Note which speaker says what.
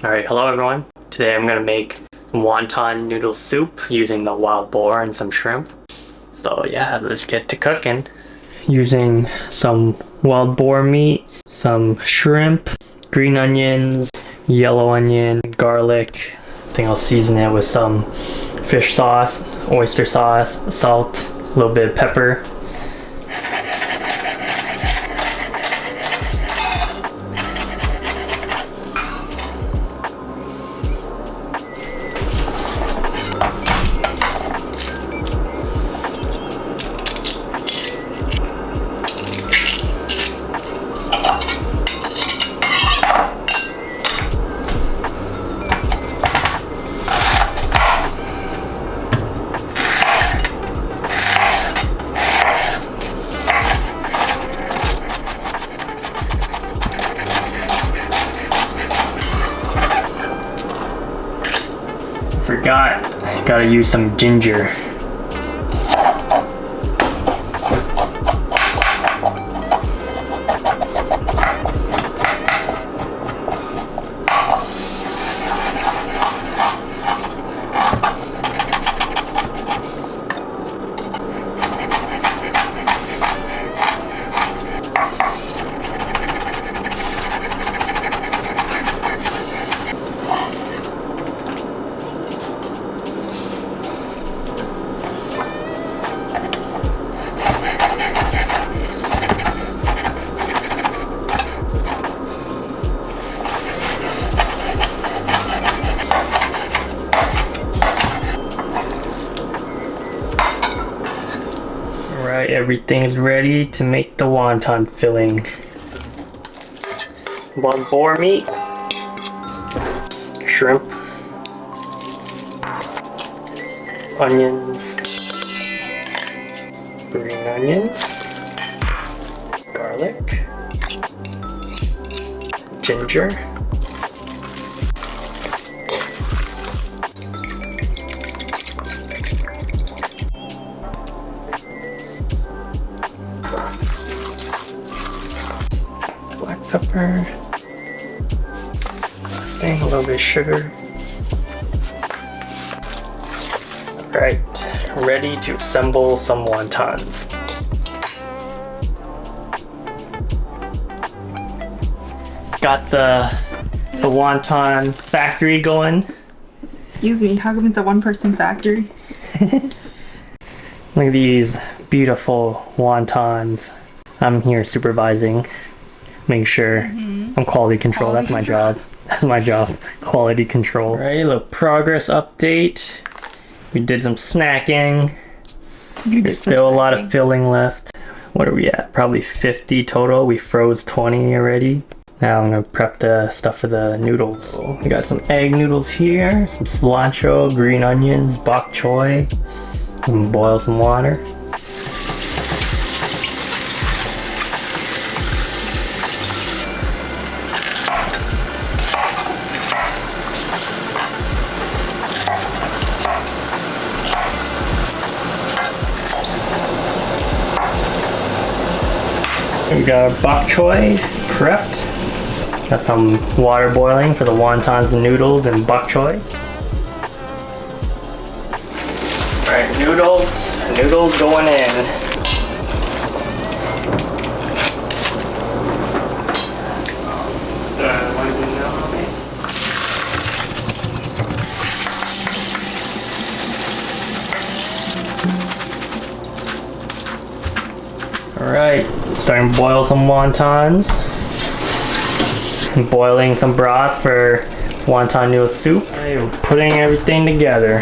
Speaker 1: Alright, hello everyone. Today I'm gonna make wonton noodle soup using the wild boar and some shrimp. So yeah, let's get to cooking. Using some wild boar meat, some shrimp, green onions, yellow onion, garlic. I think I'll season it with some fish sauce, oyster sauce, salt, a little bit of pepper. Forgot, gotta use some ginger. Alright, everything's ready to make the wonton filling. One boar meat, shrimp, onions, green onions, garlic, ginger, black pepper, a little bit of sugar. Alright, ready to assemble some wontons. Got the wonton factory going.
Speaker 2: Excuse me, how come it's a one-person factory?
Speaker 1: Look at these beautiful wontons. I'm here supervising, making sure I'm quality control. That's my job. That's my job. Quality control. Alright, a little progress update. We did some snacking. There's still a lot of filling left. What are we at? Probably 50 total. We froze 20 already. Now I'm gonna prep the stuff for the noodles. We got some egg noodles here, some cilantro, green onions, bok choy, and boil some water. We got our bok choy prepped. Got some water boiling for the wontons and noodles and bok choy. Alright, noodles going in. Alright, starting to boil some wontons. Boiling some broth for wonton noodle soup. Alright, we're putting everything together.